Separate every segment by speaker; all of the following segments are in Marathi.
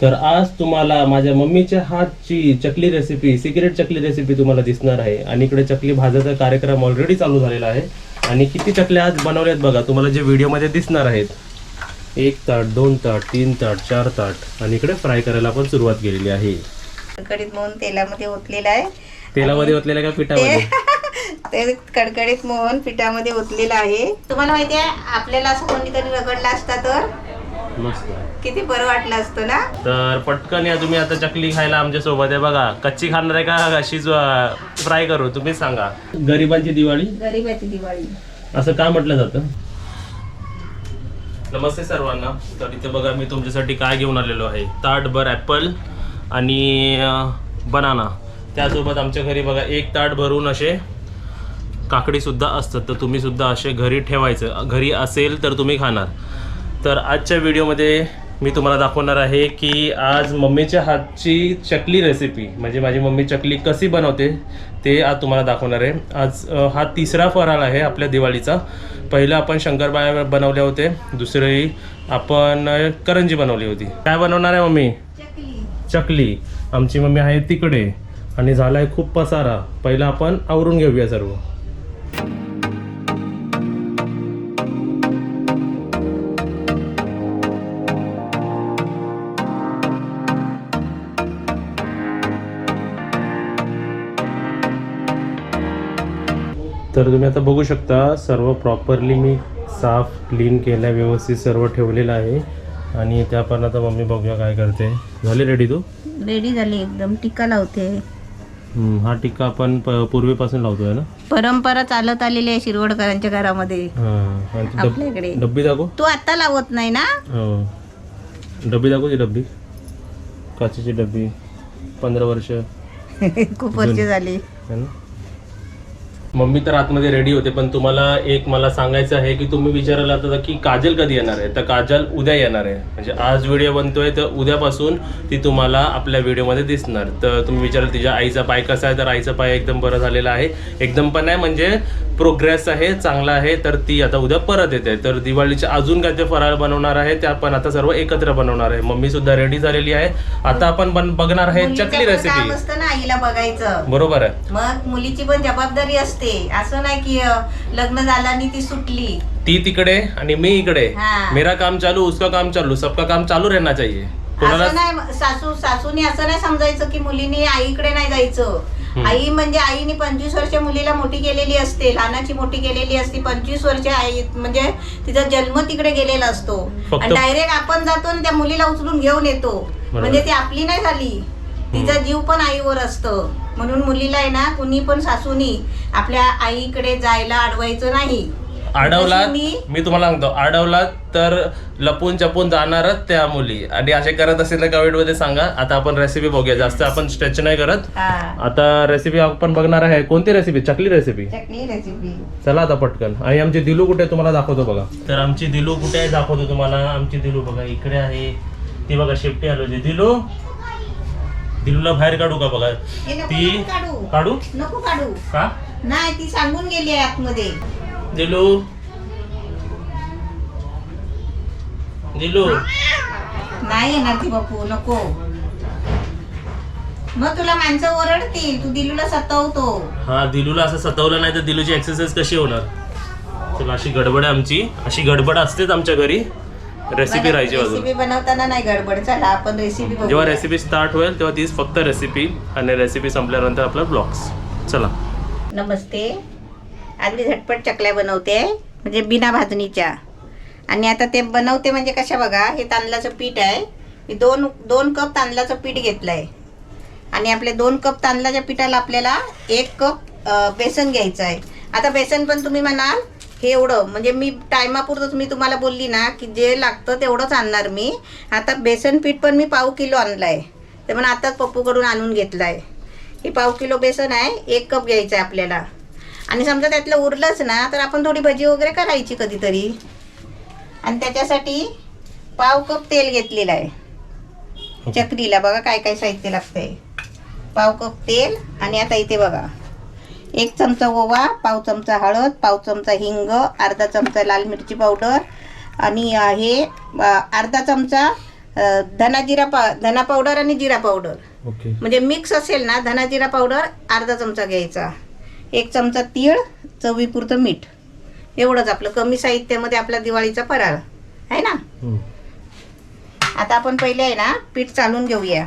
Speaker 1: तर आज तुम्हाला माझ्या मम्मीच्या हातची चकली रेसिपी, सिक्रेट चकली रेसिपी तुम्हाला दिसणार आहे. आणि इकडे चकली भाजायचा कार्यक्रम ऑलरेडी चालू झालेला आहे. आणि किती चकल्या आज बनवल्यात बघा, तुम्हाला जे व्हिडिओमध्ये दिसणार आहेत. 1 ताट, 2 ताट, 3 ताट, 4 ताट. आणि इकडे फ्राय करायला पण सुरुवात केलेली आहे.
Speaker 2: कडकडीत मोहन तेलामध्ये ओतलेला आहे.
Speaker 1: तेलामध्ये ओतलेलं का पिठामध्ये?
Speaker 2: ते कडकडीत मोहन पिठामध्ये ओतलेला आहे. तुम्हाला माहिती आहे, आपल्याला असं कोणीतरी रगडला असता तर
Speaker 1: मस्त
Speaker 2: किती बरं वाटलं असतं ना.
Speaker 1: तर पटकन या तुम्ही आता चकली खायला आमच्या सोबत आहे. बघा कच्ची खाणार आहे का शिजवा फ्राय करू, तुम्ही सांगा. गरिबांची दिवाळी,
Speaker 2: गरीबाची दिवाळी
Speaker 1: असं का म्हटलं जातं? नमस्ते सर्वांना. तर इथे बघा मी तुमच्यासाठी काय घेऊन आलेलो आहे. ताटभर ॲपल आणि बनाना. त्यासोबत आमच्या घरी बघा 1 ताट भरून असे काकडीसुद्धा असतात. तर तुम्हीसुद्धा असे घरी ठेवायचं, घरी असेल तर तुम्ही खाणार. तर आजच्या व्हिडिओमध्ये मी तुम्हाला दाखवणार आहे की आज मम्मीच्या हातची चकली रेसिपी, म्हणजे माझी मम्मी चकली कशी बनवते ते आज तुम्हाला दाखवणार आहे. आज हा 3रा फराळ आहे आपल्या दिवाळीचा. पहिला आपण शंकरपाळ्या बनवले होते, दुसरी आपण करंजी बनवली होती. काय बनवणार आहे मम्मी? चकली. आमची मम्मी आहे तिकडे आणि झाला आहे खूप पसारा. पहिला आपण आवरून घेऊया सर्व. तर तुम्ही आता बघू शकता सर्व प्रॉपरली मी साफ क्लीन केलं आहे, व्यवस्थित सर्व ठेवलेलं आहे. आणि त्या पण आता मम्मी बघूया काय करते. झाली रेडी? तू
Speaker 2: रेडी झाली एकदम. टिक्का लावते.
Speaker 1: हा टिक्का आपण पूर्वीपासून लावतोय ना,
Speaker 2: परंपरा चालत आलेली आहे शिरवडकरांच्या घरामध्ये.
Speaker 1: आपल्याकडे डब्बी दाखव.
Speaker 2: तू आता लावत नाही ना?
Speaker 1: डब्बी दाखव. ती डब्बी काचेची डब्बी, 15 वर्ष
Speaker 2: खूप वर्ष झाली.
Speaker 1: मम्मी तर आतमध्ये रेडी होते. पण तुम्हाला एक मला सांगायचं आहे की तुम्ही विचारायला होता की काजल कधी येणार आहे. तर काजल उद्या येणार आहे. म्हणजे आज व्हिडिओ बनतोय तर उद्यापासून ती तुम्हाला आपल्या व्हिडिओमध्ये दिसणार. तर तुम्ही विचाराल तिच्या आईचा पाय कसा आहे. तर आईचा पाय एकदम बरं झालेला आहे. एकदम पण नाही, म्हणजे प्रोग्रेस आहे, चांगला आहे. तर ती आता उद्या परत येते. तर दिवाळीचे अजून काय ते फराळ बनवणार आहे ते आपण आता सर्व एकत्र बनवणार आहे. मम्मी सुद्धा रेडी झालेली आहे. आता आपण बघणार आहे चकली रेसिपी.
Speaker 2: ना आईला बघायचं.
Speaker 1: बरोबर आहे.
Speaker 2: मग मुलीची पण जबाबदारी असते. असं नाही की लग्न झालं आणि ती सुटली. ती
Speaker 1: तिकडे आणि मी इकडे. मेरा काम चालू, उसका काम चालू, सबका काम चालू रहना चाहिए.
Speaker 2: असं नाही, सासूनी असं नाही समजायचं की मुलीने आईकडे नाही जायचं. आई म्हणजे आईने 25 वर्ष मुलीला मोठी केलेली असते, लहानाची मोठी केलेली असते. 25 वर्ष आई म्हणजे तिचा जन्म तिकडे गेलेला असतो. आणि डायरेक्ट आपण जातो आणि त्या मुलीला उचलून घेऊन येतो. म्हणजे ती आपली नाही झाली, तिचा जीव पण आईवर असतं. म्हणून मुलीला आहे ना, कुणी पण सासूनी आपल्या आईकडे जायला अडवायचं नाही.
Speaker 1: अडवलात, मी तुम्हाला सांगतो, अडवलात तर लपून चपून जाणारच त्या मुली. आणि असे करत असेल तर कमेंट मध्ये सांगा. आता आपण रेसिपी बघूया. जास्त आपण स्ट्रेच नाही करत. आता रेसिपी आपण बघणार आहे. कोणती रेसिपी? चकली रेसिपी. चला आता पटकन. आणि आमची दिलू कुठे तुम्हाला दाखवतो बघा. तर आमची दिलू कुठे आहे दाखवतो तुम्हाला. आमची दिलू बघा इकडे आहे. ती बघा शेपटी आलो. दिलू, दिलूला बाहेर काढू का बघा. ती काढू
Speaker 2: नको काढू
Speaker 1: का
Speaker 2: नाही, ती सांगून गेली आहे आतमध्ये.
Speaker 1: दिलू, दिलू
Speaker 2: नाही येणार ती बापू, नको. मग तुला माणसं ओरडतील, तू दिलूला सतावतो.
Speaker 1: हा, दिलूला असं सतावलं नाही तर दिलूची एक्सरसाइज कशी होणार. चला, अशी गडबड आहे आमची. अशी गडबड असतेच आमच्या घरी. रेसिपी राहायची अजून.
Speaker 2: रेसिपी बनवताना नाही गडबड. चला आपण रेसिपी बघू.
Speaker 1: जेव्हा रेसिपी स्टार्ट होईल तेव्हा तीच फक्त रेसिपी, आणि रेसिपी संपल्यानंतर आपला ब्लॉग्स. चला.
Speaker 2: नमस्ते. आज मी झटपट चकल्या बनवते, म्हणजे बिना भाजणीच्या. आणि आता ते बनवते म्हणजे कशा बघा. हे तांदळाचं पीठ आहे. मी दोन कप तांदळाचं पीठ घेतलं आहे. आणि आपले 2 कप तांदळाच्या पिठाला आपल्याला 1 कप बेसन घ्यायचं आहे. आता बेसन पण तुम्ही म्हणाल हे एवढं, म्हणजे मी टायमापुरतच मी तुम्हाला बोलली ना की जे लागतं तेवढंच आणणार मी. आता बेसन पीठ पण मी पाव किलो आणलं आहे. ते पण आताच पप्पूकडून आणून घेतलं आहे. हे पाव किलो बेसन आहे. 1 कप घ्यायचं आहे आपल्याला. आणि समजा त्यातलं उरलंच ना तर आपण थोडी भजी वगैरे करायची कधीतरी. आणि त्याच्यासाठी पाव कप तेल घेतलेलं आहे चकलीला. बघा काय काय साहित्य लागतंय. पाव कप तेल. आणि आता इथे बघा 1 चमचा ओवा, पाव चमचा हळद, पाव चमचा हिंग, अर्धा चमचा लाल मिरची पावडर, आणि हे अर्धा चमचा धना पावडर आणि जिरा पावडर.
Speaker 1: ओके.
Speaker 2: म्हणजे मिक्स असेल ना धना जिरा पावडर अर्धा चमचा घ्यायचा. 1 चमचा तीळ, चवीपुरतं मीठ. एवढंच आपलं कमी साहित्यामध्ये आपला दिवाळीचा फराळ आहे ना. आता आपण पहिले आहे ना पीठ चालून घेऊया.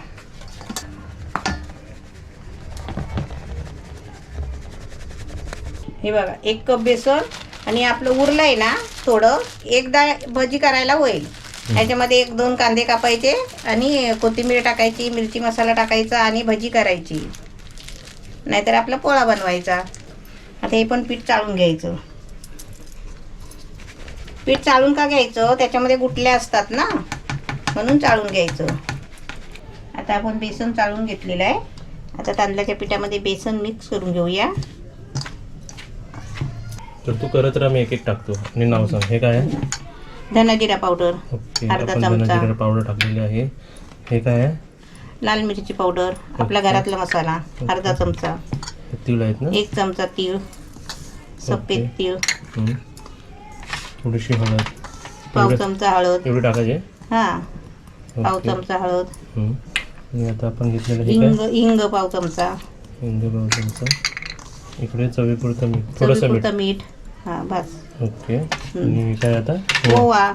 Speaker 2: हे बघा 1 कप बेसन आणि आपलं उरलं आहे ना थोडं, एकदा भजी करायला होईल. ह्याच्यामध्ये 1-2 कांदे कापायचे आणि कोथिंबीर टाकायची, मिरची मसाला टाकायचा आणि भजी करायची, नाहीतर आपला पोळा बनवायचा. आता हे पण पीठ चाळून घ्यायचं. पीठ चाळून का घ्यायचं, त्याच्यामध्ये गुठल्या असतात ना म्हणून चाळून घ्यायचं. आता आपण बेसन चाळून घेतलेलं आहे. आता तांदळाच्या पिठामध्ये बेसन मिक्स करून घेऊया.
Speaker 1: तर तू करत राहा, मी एक एक टाकतो. आणि नाव सांग, हे काय आहे?
Speaker 2: धना जिरा पावडर
Speaker 1: ओके.
Speaker 2: अर्धा
Speaker 1: आपण
Speaker 2: चमचा.
Speaker 1: धना जिरा पावडर टाकलेली आहे. हे काय आहे?
Speaker 2: लाल मिरची पावडर आपल्या घरातला मसाला अर्धा चमचा.
Speaker 1: हे तीळ आहेत ना?
Speaker 2: 1 चमचा तीळ, सफेद तीळ,
Speaker 1: थोडीशी हळद,
Speaker 2: पाव चमचा हळद.
Speaker 1: एवढी टाकायचे?
Speaker 2: हां, पाव
Speaker 1: ओके.
Speaker 2: चमचा हळद.
Speaker 1: आणि आता आपण घेतलेलं हे काय?
Speaker 2: हिंग पाव चमचा.
Speaker 1: हिंग पाव चमचा. इकडे चवीपुरतं मीठ, थोडंसं मीठ.
Speaker 2: चवीपुरतं मीठ. हां बस.
Speaker 1: ओके. आणि काय आता?
Speaker 2: ओवा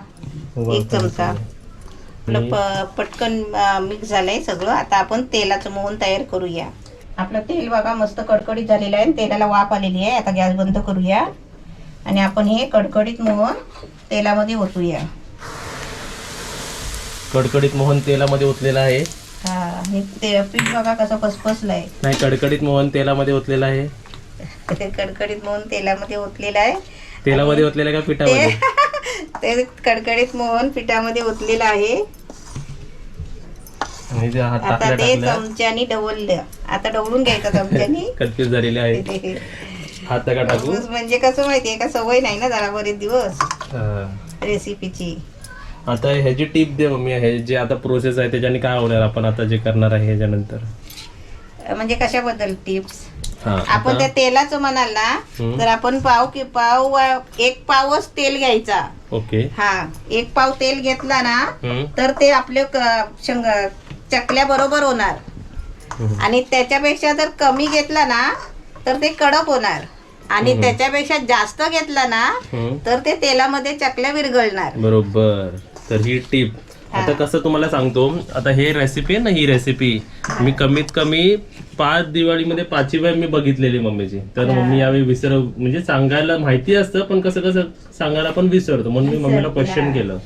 Speaker 1: ओवा
Speaker 2: 1 चमचा.
Speaker 1: आणि
Speaker 2: आपलं पटकन मिक्स झालंय सगळं. आता आपण तेलाचं मोहन तयार करूया. आपलं तेल बघा मस्त कडकडीत झालेलं आहे, तेलाला वाफ आलेली आहे. आता गॅस बंद करूया आणि आपण हे कडकडीत मोहन तेलामध्ये ओतूया.
Speaker 1: कडकडीत मोहन तेलामध्ये ओतलेला आहे.
Speaker 2: हा, हे ते पीठ बघा कसं फसफसलंय.
Speaker 1: नाही, कडकडीत मोहन तेलामध्ये ओतलेला आहे.
Speaker 2: कडकडीत मोहन तेलामध्ये ओतलेलं आहे.
Speaker 1: तेलामध्ये ओतलेला का पिठामध्ये?
Speaker 2: ते कडकडीत मोहन पिठामध्ये ओतलेलं आहे.
Speaker 1: आणि ते हात
Speaker 2: आता
Speaker 1: टाकल्या
Speaker 2: ते
Speaker 1: टाकल्या
Speaker 2: चमच्यानी ढवळलं. आता ढवळून घ्यायचं चमच्यानी.
Speaker 1: कन्फ्युज झालेले आहे. हात नका टाकू.
Speaker 2: म्हणजे कसं माहितीये का, सवय नाही ना जरा बरेच दिवस
Speaker 1: हा.
Speaker 2: रेसिपीची.
Speaker 1: आता ह्याची टीप दे मम्मी. हे जे आता प्रोसेस आहे त्याच्याने काय होणार, आपण आता जे करणार आहे ह्याच्यानंतर?
Speaker 2: म्हणजे कशाबद्दल टिप्स?
Speaker 1: हा,
Speaker 2: आपण त्या तेलाचं म्हणाल ना, तर आपण एक पावच तेल घ्यायचा.
Speaker 1: ओके.
Speaker 2: हा, 1 पाव तेल घेतला ना
Speaker 1: हम्म.
Speaker 2: तर ते आपले चकल्या बरोबर होणार. आणि त्याच्यापेक्षा जर कमी घेतला ना तर ते कडक होणार. आणि त्याच्यापेक्षा जास्त घेतला ना तर ते तेलामध्ये चकल्या विरघळणार.
Speaker 1: बरोबर. तर ही टीप आता कसं तुम्हाला सांगतो. आता हे रेसिपी आहे ना, ही रेसिपी मी कमीत कमी 5 दिवाळीमध्ये 5वी वेळ मी बघितलेली मम्मीची. तर मम्मी यावेळी म्हणजे सांगायला माहिती असतं पण कसं कसं सांगायला पण विसरतो, म्हणून मी मम्मीला क्वेश्चन केलं.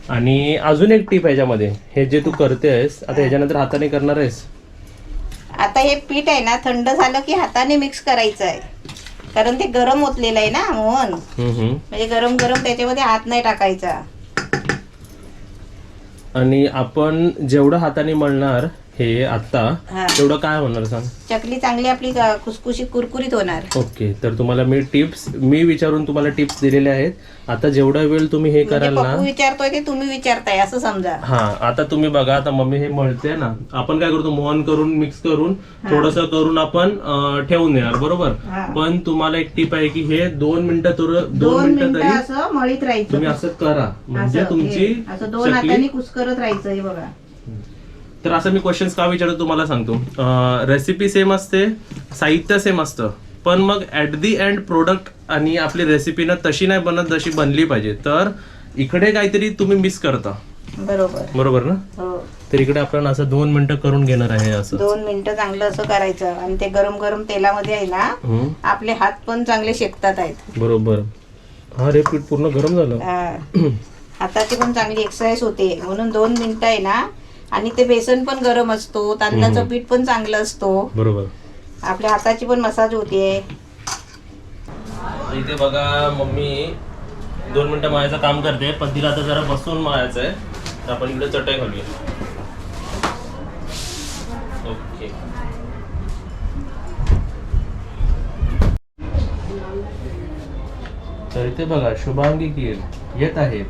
Speaker 1: आणि अजून एक टीप ह्याच्यामध्ये, हे जे तू करतेस आता ह्याच्यानंतर हाताने करणार आहेस.
Speaker 2: आता हे पीठ आहे ना थंड झालं की हाताने मिक्स करायचं आहे, कारण ते गरम ओतलेलं आहे ना मोहन. म्हणजे गरम गरम त्याच्यामध्ये हात नाही टाकायचा.
Speaker 1: आणि आपण जेवढं हाताने मळणार हे आता तेवढं काय होणार सांग?
Speaker 2: चकली चांगली आपली खुसखुशी कुरकुरीत होणार.
Speaker 1: ओके. तर तुम्हाला मी विचारून तुम्हाला टिप्स दिलेल्या आहेत. आता जेवढा वेळ तुम्ही हे कराल ना,
Speaker 2: पप्पू विचारतोय ते तुम्ही विचारताय असं समजा.
Speaker 1: हा, आता तुम्ही बघा. आता मम्मी हे मळते ना, आपण काय करतो, मोहन करून मिक्स करून थोडस करून आपण ठेवून देणार, बरोबर. पण तुम्हाला एक टिप आहे की हे 2 मिनिटं 2 मिनिटं तरी
Speaker 2: असं मळीत राहायचं.
Speaker 1: तुम्ही असं करा, म्हणजे तुमची
Speaker 2: असं 2 हातांनी कुस्करत राहायचं. हे बघा.
Speaker 1: तर असं मी क्वेश्चन्स का विचारतो तुम्हाला सांगतो. रेसिपी सेम असते, साहित्य सेम असतं, पण मग ऍट दी एंड प्रोडक्ट आणि आपली रेसिपी ना तशी नाही बनत जशी बनली पाहिजे. तर इकडे काहीतरी तुम्ही मिस करता. बरोबर ना.
Speaker 2: हो.
Speaker 1: तर इकडे आपण असं 2 मिनिटं करून घेणार आहे. असं
Speaker 2: 2 मिनिटं चांगलं असं करायचं आणि ते गरम गरम तेलामध्ये आहे ना आपले हात पण चांगले शेकतात आहेत.
Speaker 1: बरोबर. हा रे, पीठ पूर्ण गरम झालं.
Speaker 2: हाताची पण चांगली एक्सरसाइज होते, म्हणून 2 मिनिटं आहे ना. आणि ते बेसन पण गरम असतो, तांदळाचं पीठ पण चांगलं असतो, बरोबर. आपल्या हाताची पण मसाज होते.
Speaker 1: इथे बघा मम्मी 2 मिनिटं मळायचं काम करते, पण तिला आता जरा बसून मळायचं आहे. तर आपण इकडे चटई घालूया. ओके. तर इथे बघा शुभांगी कीर येत आहेत.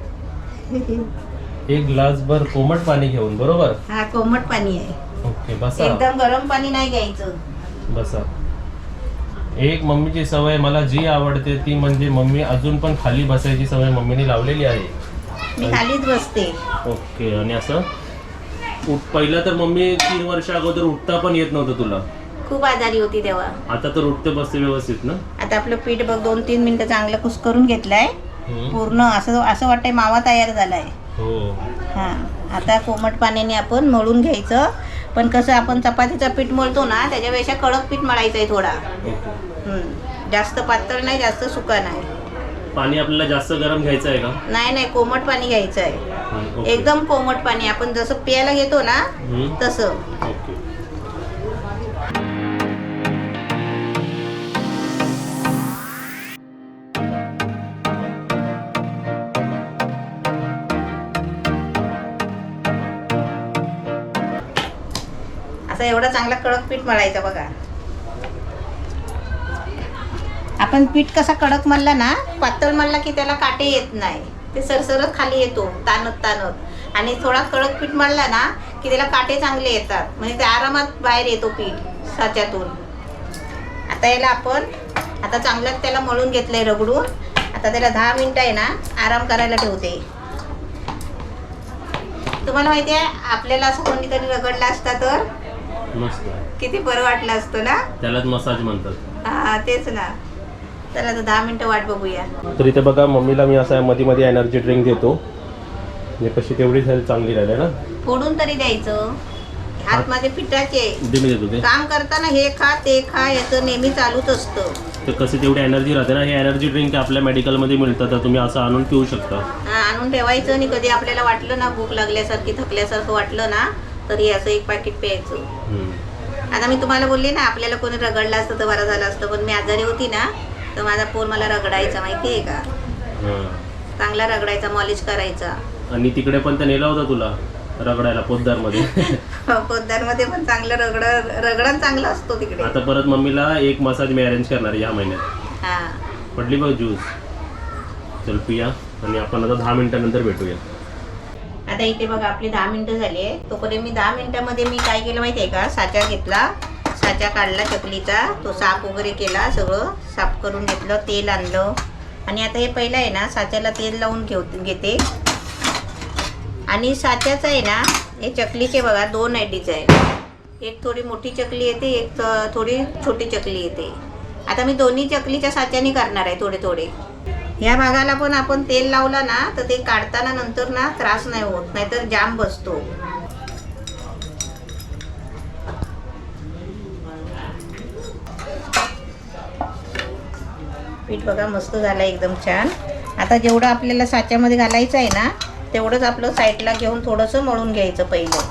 Speaker 1: 1 ग्लास भर कोमट पाणी घेऊन, बरोबर.
Speaker 2: हा, कोमट पाणी आहे.
Speaker 1: ओके, बसा.
Speaker 2: एकदम गरम पाणी नाही घ्यायचं.
Speaker 1: बसा. एक मम्मीची सवय मला जी आवडते ती म्हणजे मम्मी अजून पण खाली बसायची सवय मम्मीने लावलेली आहे.
Speaker 2: मी खालीच बसते.
Speaker 1: ओके. आणि असं पहिला तर मम्मी 3 वर्ष अगोदर उठता पण येत नव्हतं तुला.
Speaker 2: खूप आजारी होती तेव्हा.
Speaker 1: आता तर उठते बसते व्यवस्थित ना.
Speaker 2: आता आपलं पीठ बघ 2-3 मिनिटं चांगलं कुस्करून घेतलंय. पूर्ण असं वाटतंय मावा तयार झालाय.
Speaker 1: हो.
Speaker 2: हा, आता कोमट पाण्याने आपण मळून घ्यायचं. पण कसं आपण चपातीचं पीठ मळतो ना त्याच्यापेक्षा कडक पीठ मळायचं आहे थोडा. जास्त पातळ नाही, जास्त सुका नाही.
Speaker 1: पाणी आपल्याला जास्त गरम घ्यायचं आहे का?
Speaker 2: नाही, कोमट पाणी घ्यायचं आहे. एकदम कोमट पाणी, आपण जसं प्यायला घेतो ना तसं.
Speaker 1: ओके.
Speaker 2: असं एवढा चांगला कडक पीठ मळायचं बघा. आपण पीठ कसा कडक मळला ना, पातळ मळला की त्याला काटे येत नाही, ते सरसरत खाली येतो ताणत. आणि थोडा कडक पीठ मळला ना की त्याला काटे चांगले येतात, म्हणजे ते आरामात बाहेर येतो पीठ साच्यातून. आता याला आपण चांगलं त्याला मळून घेतलंय रगडून. आता त्याला 10 मिनिटं आहे ना आराम करायला ठेवते. तुम्हाला माहिती आहे आपल्याला असं कोणीतरी रगडला असता तर
Speaker 1: मस्त
Speaker 2: किती बरं वाटलं असतं ना.
Speaker 1: त्यालाच मसाज म्हणतात.
Speaker 2: हा तेच ना. चला आता 10 मिनिटं वाट बघूया.
Speaker 1: तर इथे बघा मम्मीला मी असा मध्ये एनर्जी ड्रिंक देतो. म्हणजे कशी तेवढीच हेल्थ चांगली राहिली ना.
Speaker 2: फोडून तरी द्यायचं. हात माझे पिठाचे
Speaker 1: देतो ते.
Speaker 2: काम करताना हे खा ते खा याचं नेहमी चालूच असतं.
Speaker 1: तर कशी तेवढी एनर्जी राहते ना. हे एनर्जी ड्रिंक आपल्या मेडिकलमध्ये मिळतं, तर तुम्ही असं आणून पिऊ शकता.
Speaker 2: आणून ठेवायचं आणि कधी आपल्याला वाटलं ना भूक लागल्यासारखी थकल्यासारखं वाटलं ना तर हे असं एक पॅकेट प्यायचं. आता मी तुम्हाला बोलले ना आपल्याला कोणी रगडलं असतं तर बरं झालं असतं, पण मी आजारी होती ना तर माझा पोर मला रगडायचा, माहिती आहे का. चांगला रगडायचा, मॉलिश करायचा.
Speaker 1: आणि तिकडे पण तर नेला होता तुला रगडायला पोद्दारमध्ये.
Speaker 2: पोद्दारमध्ये पण चांगलं रगडण चांगलं असतो तिकडे.
Speaker 1: आता परत मम्मीला एक मसाज मी अरेंज करणार या महिन्यात.
Speaker 2: हा
Speaker 1: पडली बघ ज्यूस. चल पिया आणि आपण आता 10 मिनिटानंतर भेटूया.
Speaker 2: आता इथे बघा आपली 10 मिनिटं झाली आहे. तोपर्यंत मी 10 मिनिटामध्ये मी काय केलं माहिती आहे का, साचा घेतला, साचा काढला चकलीचा, तो साफ वगैरे केला, सगळं साफ करून घेतलं, तेल आणलं. आणि आता हे पहिलं आहे ना साच्याला तेल लावून घेते. आणि साच्याचं आहे ना हे चकलीचे बघा 2 आयडीच आहे. एक थोडी मोठी चकली येते, एक थोडी छोटी चकली येते. आता मी दोन्ही चकलीच्या साच्याने करणार आहे थोडे थोडे. ह्या भागाला पण आपण तेल लावला ना तर ते काढताना नंतर ना त्रास नाही होत, नाहीतर जाम बसतो. पीठ बघा मस्त झालं एकदम छान. आता जेवढं आपल्याला साच्यामध्ये घालायचं आहे ना तेवढंच आपलं साईडला घेऊन थोडंसं मळून घ्यायचं पहिलं.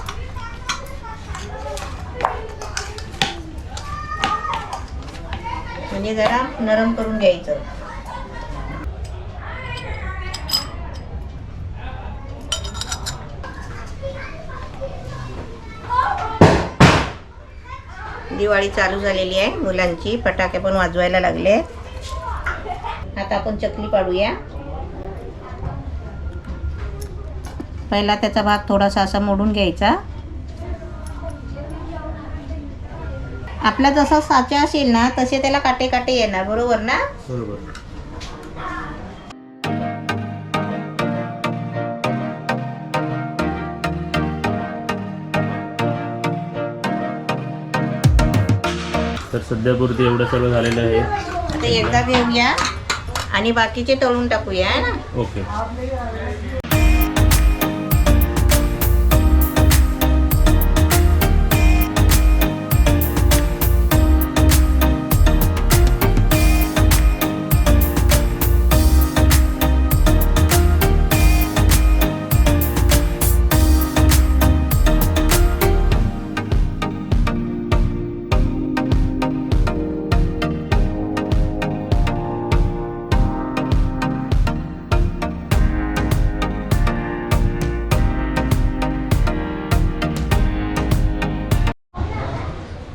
Speaker 2: म्हणजे जरा नरम करून घ्यायचं. दिवाळी चालू झालेली आहे, मुलांची फटाके पण वाजवायला लागले. आता आपण चकली पाडूया. पहिला त्याचा भाग थोडासा असा मोडून घ्यायचा. आपला जसा साचा असेल ना तसे त्याला काटे काटे येणार, बरोबर ना.
Speaker 1: बरोबर. तर सध्यापुरती एवढं सगळं झालेलं आहे.
Speaker 2: आता एकदा घेऊया आणि बाकीचे तळून टाकूया ना.
Speaker 1: ओके.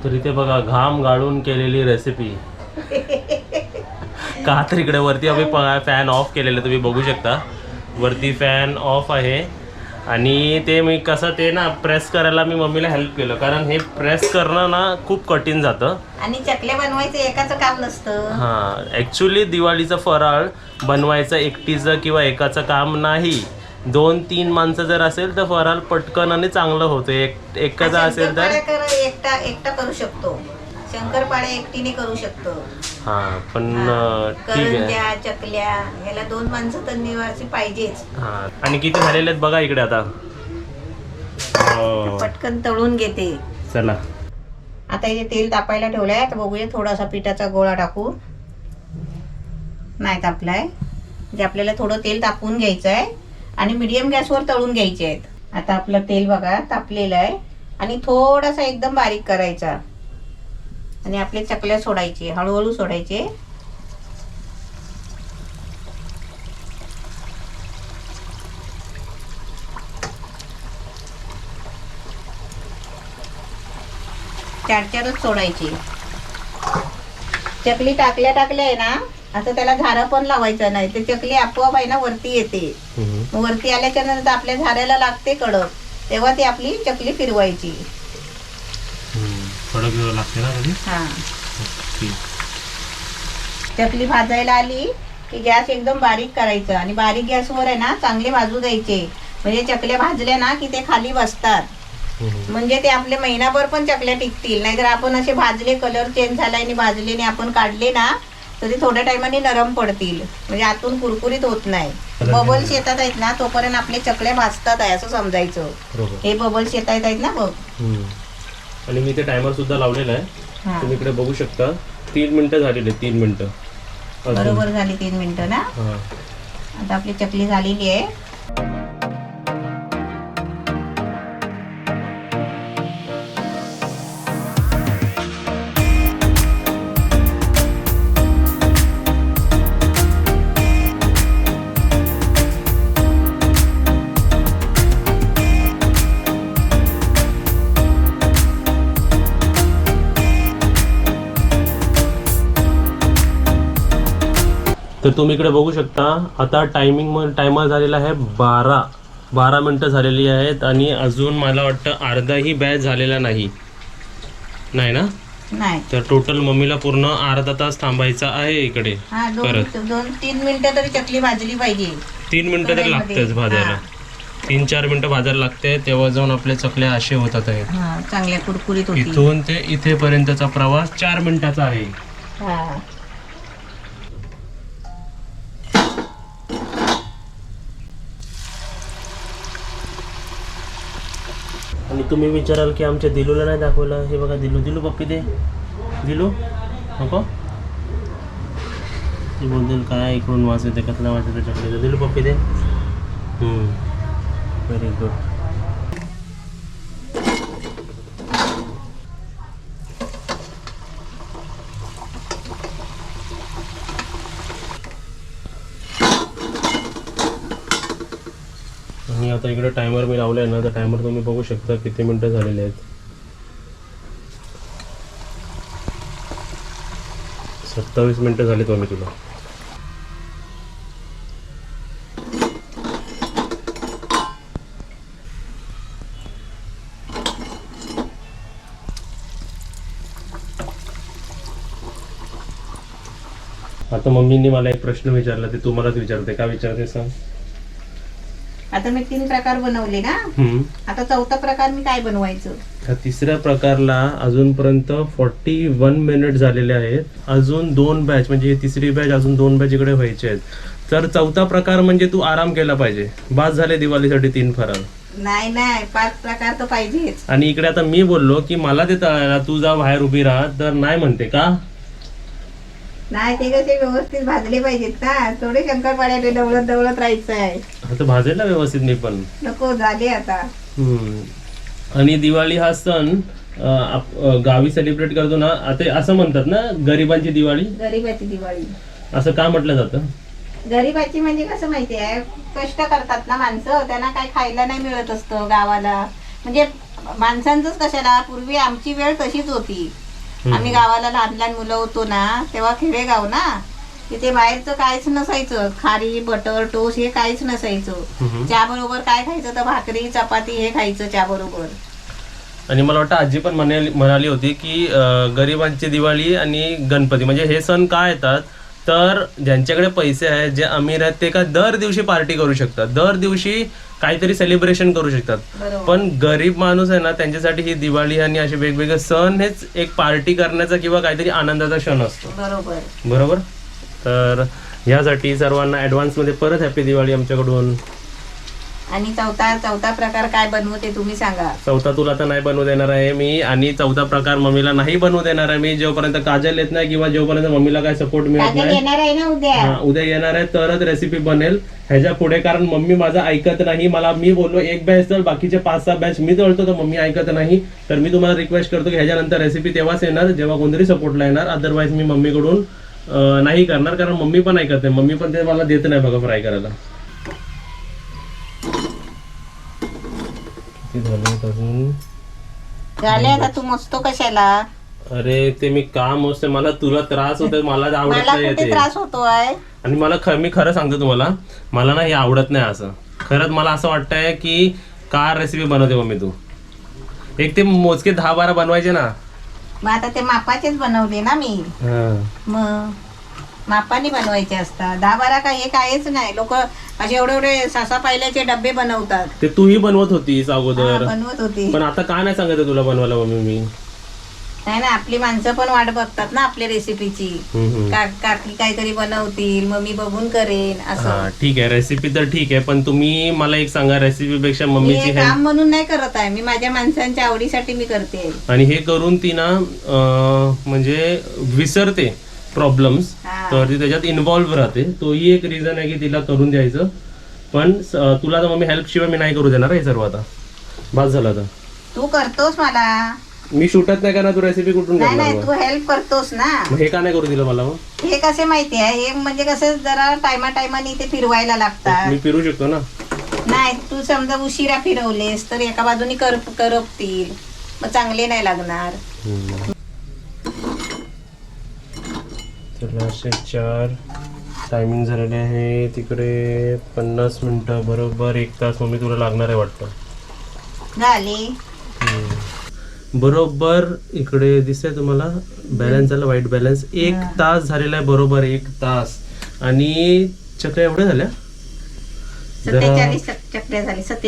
Speaker 1: तर इथे बघा घाम गाळून केलेली रेसिपी. का तर इकडे वरती आम्ही फॅन ऑफ केलेलं तुम्ही बघू शकता. वरती फॅन ऑफ आहे आणि ते मी कसं ते ना प्रेस करायला मी मम्मीला हेल्प केलं, कारण हे प्रेस करणं ना खूप कठीण जातं.
Speaker 2: आणि चकल्या बनवायचं एकाचं काम नसतं.
Speaker 1: हां, ॲक्च्युली दिवाळीचं फराळ बनवायचं एकटीचं किंवा एकाचं काम नाही. 2-3 माणसं जर असेल तर फराळ पटकन आणि चांगलं होतं. एखादा असेल तर
Speaker 2: एकटा करू शकतो. शंकरपाळे एकटीने करू शकतो.
Speaker 1: हा पण ठीक आहे.
Speaker 2: करंज्या, चकल्या याला 2 माणसं तर निवासी पाहिजेच.
Speaker 1: हा आणि किती झालेले आहेत बघा इकडे आता.
Speaker 2: पटकन तळून घेते.
Speaker 1: चला
Speaker 2: आता इथे तेल तापायला ठेवलंय. आता बघूया थोडासा पिठाचा गोळा टाकू. नाही तापलाय म्हणजे आपल्याला थोडं तेल तापवून घ्यायचं आहे आणि मीडियम गॅसवर तळून घ्यायचे आहेत. आता आपलं तेल बघा तापलेलं आहे आणि थोडासा एकदम बारीक करायचा आणि आपले चकल्या सोडायचे, हळूहळू सोडायचे. चारच सोडायची. चकली टाकल्या आहे ना, आता त्याला झारा पण लावायचं नाही. ते चकली आपोआप आहे ना वरती येते. वरती आल्याच्या नंतर आपल्या झाऱ्याला लागते कडक, तेव्हा ती आपली चकली फिरवायची.
Speaker 1: कडक लागते ना कधी.
Speaker 2: हा चकली भाजायला आली की गॅस एकदम बारीक करायचं आणि बारीक गॅसवर आहे ना चांगले भाजू द्यायचे. म्हणजे चकल्या भाजल्या ना की ते खाली बसतात. म्हणजे ते आपले महिनाभर पण चकल्या टिकतील. नाहीतर आपण असे भाजले, कलर चेंज झाला आणि भाजले आणि आपण काढले ना तर ते थोड्या टायमाने नरम पडतील. म्हणजे आतून कुरकुरीत होत नाही. बबल्स येतात आहेत ना तोपर्यंत आपले चकल्या भाजतात आहे असं समजायचं. हे बबल्स येत आहेत ना बघ.
Speaker 1: आणि मी ते टायमर सुद्धा लावलेला आहे. तुम्ही इकडे बघू शकता 3 मिनिटं झालेले. 3 मिनिटं
Speaker 2: बरोबर झाली. 3 मिनिटं ना. आता आपली चकली झालेली आहे.
Speaker 1: तर तुम्ही इकडे बघू शकता आता टायमर झालेला आहे 12 मिनिटं झालेली आहेत आणि अजून मला वाटतं अर्धाही बॅच झालेला नाही ना.
Speaker 2: नाही
Speaker 1: तर टोटल मम्मीला पूर्ण अर्धा तास थांबायचा आहे इकडे.
Speaker 2: 2-3 मिनिटं तरी चकली भाजली पाहिजे.
Speaker 1: 3 मिनिटं तरी लागतेच भाजायला. 3-4 मिनिटं भाजायला लागते तेव्हा जाऊन आपल्या चकल्या असे होतात आहेत.
Speaker 2: चांगल्या कुरकुरीत होतील.
Speaker 1: इथून ते इथेपर्यंतचा प्रवास 4 मिनिटाचा आहे. आणि तुम्ही विचाराल की आमच्या दिलूला नाही दाखवलं. हे बघा दिलू पप्पी दे. दिलू नको. ती बोलतील काय इकडून वास येते, कसला वास येते चकलीचा. दिलू पप्पी दे. Very good. आणि आता इकडे टायमर मी लावलाय ना, तर टायमर तुम्ही बघू शकता किती मिनिटं झालेले आहेत. 27 मिनिटं झालीत मम्मी तुला. आता मम्मींनी मला एक प्रश्न विचारला, ते तुम्हालाच विचारते. का विचारते सांग.
Speaker 2: आता मी 3 प्रकार बनवले ना. आता 4था प्रकार मी काय बनवायचं.
Speaker 1: तिसऱ्या प्रकारला अजूनपर्यंत 41 मिनिट झालेले आहेत. अजून 2 बॅच म्हणजे तिसरी बॅच, अजून 2 बॅच इकडे व्हायचे आहेत. तर 4था प्रकार म्हणजे तू आराम केला पाहिजे. बास झाले दिवाळीसाठी 3 फराळ.
Speaker 2: नाही 5 प्रकार तर पाहिजेच.
Speaker 1: आणि इकडे आता मी बोललो की मला ते तळायला तू जा बाहेर उभी राहा, तर नाही म्हणते का.
Speaker 2: नाही ते कसे व्यवस्थित भाजले पाहिजेत ना. थोडे शंकरपाळ्याने डवळत राहायचं आहे.
Speaker 1: आता भाजायला व्यवस्थित मी पण
Speaker 2: नको झाले आता.
Speaker 1: आणि दिवाळी हा सण गावी सेलिब्रेट करतो ना. आता असं म्हणतात ना गरिबांची दिवाळी.
Speaker 2: गरीबाची दिवाळी
Speaker 1: असं का म्हटलं जातं.
Speaker 2: गरीबाची म्हणजे कसं माहिती आहे, कष्ट करतात ना माणसं, त्यांना काही खायला नाही मिळत असतं गावाला. म्हणजे माणसांचंच कशाला, पूर्वी आमची वेळ तशीच होती. आम्ही गावाला लहान मुलं होतो ना तेव्हा खेडेगाव ना, तिथे बाहेरचं काहीच नसायचं. खारी, बटर, टोस्ट हे काहीच नसायचं. चहा बरोबर काय खायचं तर भाकरी, चपाती हे खायचं चहा बरोबर.
Speaker 1: आणि मला वाटतं आजी पण म्हणाली होती की गरिबांची दिवाळी आणि गणपती म्हणजे हे सण का येतात तर ज्यांच्याकडे पैसे आहेत, जे अमीर आहेत, ते का दर दिवशी पार्टी करू शकतात, दर दिवशी काहीतरी सेलिब्रेशन करू शकतात.
Speaker 2: बरोबर.
Speaker 1: पण गरीब माणूस आहे ना, त्यांच्यासाठी ही दिवाळी आणि असे वेगवेगळे सण हेच एक पार्टी करण्याचा किंवा काहीतरी आनंदाचा क्षण असतो.
Speaker 2: बरोबर.
Speaker 1: बरोबर. तर यासाठी सर्वांना ॲडव्हान्समध्ये परत हॅपी दिवाळी आमच्याकडून.
Speaker 2: आणि चौथा प्रकार काय बनवते तुम्ही सांगा.
Speaker 1: चौथा तुला तर नाही बनवू देणार आहे मी, आणि चौथा प्रकार मम्मीला नाही बनवू देणार आहे मी जोपर्यंत काजल येत नाही किंवा जोपर्यंत मम्मीला काय सपोर्ट मिळत
Speaker 2: काजल
Speaker 1: नाही.
Speaker 2: येणार आहे ना उद्या.
Speaker 1: हा, उद्या येणार आहे तरच रेसिपी बनेल ह्याच्या पुढे, कारण मम्मी माझा ऐकत नाही. मी बोललो एक बॅच तर बाकीचे 5-6 बॅच मी तळतो, तर मम्मी ऐकत नाही. तर मी तुम्हाला रिक्वेस्ट करतो की ह्याच्यानंतर रेसिपी तेव्हाच येणार जेव्हा कोणतरी सपोर्टला येणार, अदरवाईज मी मम्मीकडून नाही करणार, कारण मम्मी पण ऐकत नाही. मम्मी पण ते मला देत नाही बघा फ्राय करायला.
Speaker 2: झाले आता तू मस्तो कशाला.
Speaker 1: अरे ते मी काम असते, मला तुला त्रास होतोय, मला आवडत
Speaker 2: मला
Speaker 1: नाही
Speaker 2: कुठे
Speaker 1: ते.
Speaker 2: त्रास होतोय.
Speaker 1: आणि मी खरं सांगतो तुम्हाला, मला ना हे आवडत नाही असं. खरंच मला असं वाटतंय की का रेसिपी बनवते मम्मी तू. एक ते मोजके 10-12 बनवायचे ना.
Speaker 2: मग आता ते मापाचेच बनवले ना मी. मग मापाने बनवायचे असतात. 10-12 काय हे काहीच नाही. लोक असे एवढे 6-6 पायल्याचे डबे बनवतात.
Speaker 1: ते तूही बनवत होतीस अगोदर,
Speaker 2: बनवत होती.
Speaker 1: पण आता का नाही सांगत तुला बनवायला मम्मी मी.
Speaker 2: नाही ना, आपली माणसं पण वाट बघतात ना आपल्या रेसिपीची. काकी काहीतरी बनवतील, मग मी बघून करेन असं.
Speaker 1: हा ठीक आहे, रेसिपी तर ठीक आहे, पण तुम्ही मला एक सांगा, रेसिपी पेक्षा
Speaker 2: मी
Speaker 1: मम्मीची
Speaker 2: हे काम म्हणून नाही करत आहे, मी माझ्या माणसांच्या आवडीसाठी मी करते.
Speaker 1: आणि हे करून ती ना म्हणजे विसरते प्रॉब्लेम्स,
Speaker 2: हा.
Speaker 1: तर ती त्याच्यात इन्व्हॉल्व्ह राहते. तोही एक रिझन आहे की तिला करून द्यायचं. पण तुला तर मम्मी हेल्प शिवाय मी नाही करू देणार हे सर्व. आता बस झालं. आता
Speaker 2: तू करतोस मला.
Speaker 1: मी शूटच नाही करणार, तू रेसिपी कुठून
Speaker 2: नाही
Speaker 1: करणार
Speaker 2: नाही,
Speaker 1: मग?
Speaker 2: तू हेल्प करतोस ना.
Speaker 1: मग हे का नाही करू दिलं मला मग?
Speaker 2: हे कसे माहिती आहे, हे म्हणजे कसं जरा टायमाने ते फिरवायला लागतात.
Speaker 1: मी फिरू शकतो ना.
Speaker 2: नाही, तू समजा उशिरा फिरवलेस तर एका बाजूनी करपतील, मग चांगले नाही लागणार.
Speaker 1: तर असे 4 टायमिंग झालेले आहे. तिकडे 50 मिनिटं, बरोबर 1 तास मम्मी तुला लागणार आहे वाटतं.
Speaker 2: झाले.
Speaker 1: बरोबर इकडे दिसतंय तुम्हाला बॅलन्स झाला, व्हाईट बॅलन्स. 1 तास झालेला आहे, बरोबर 1 तास. आणि चक्र एवढ्या झाल्या
Speaker 2: 47 चकड्या झाली.
Speaker 1: 47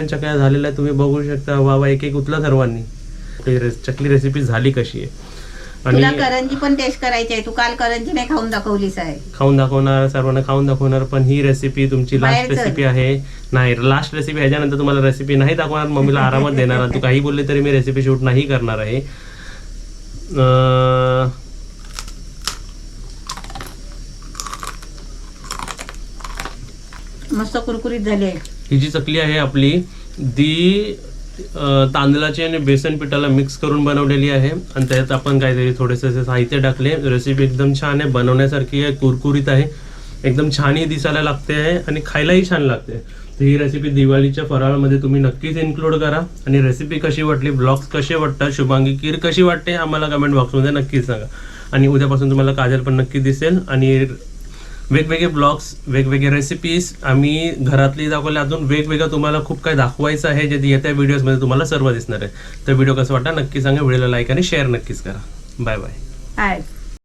Speaker 1: चक्या झालेल्या आहे. तुम्ही बघू शकता. वा एक एक उचला सर्वांनी. चकली रेसिपी झाली कशी आहे.
Speaker 2: तुला
Speaker 1: आणि
Speaker 2: करंजी पण टेस्ट करायची आहे. तू काल करंजी नाही खाऊन दाखवलीस आहे.
Speaker 1: खाऊन दाखवणार, सर्वांना खाऊन दाखवणार. पण ही रेसिपी तुमची लास्ट रेसिपी आहे. नाही, लास्ट रेसिपी ह्याच्यानंतर तुम्हाला रेसिपी नाही दाखवणार, मम्मीला आरामात देणार. तू काही बोलले तरी मी रेसिपी शूट नाही करणार आहे.
Speaker 2: मस्त कुरकुरीत झाली आहे.
Speaker 1: ही जी चकली आहे आपली, ती तांदळाची आणि बेसन पिठाला मिक्स करून बनवलेली आहे. आणि त्यात आपण काहीतरी थोडेसे साहित्य टाकले. रेसिपी एकदम छान आहे, बनवण्यासारखी आहे, कुरकुरीत आहे, एकदम छानही दिसायला लागते आहे आणि खायलाही छान लागते. तर ही रेसिपी दिवाळीच्या फराळामध्ये तुम्ही नक्कीच इन्क्लूड करा. आणि रेसिपी कशी वाटली, ब्लॉग्स कसे वाटतात, शुभांगी खीर कशी वाटते आम्हाला कमेंट बॉक्समध्ये नक्कीच सांगा. आणि उद्यापासून तुम्हाला काजल पण नक्की दिसेल. आणि वेगवेगळे ब्लॉग्स, वेगवेगळे रेसिपीज आम्ही घरातली दाखवले. अजून वेगवेगळं तुम्हाला खूप काही दाखवायचं आहे, जे येत्या व्हिडिओजमध्ये तुम्हाला सर्व दिसणार आहे. तर व्हिडिओ कसा वाटला नक्की सांगा. व्हिडिओला लाईक आणि शेअर नक्कीच करा. Bye bye.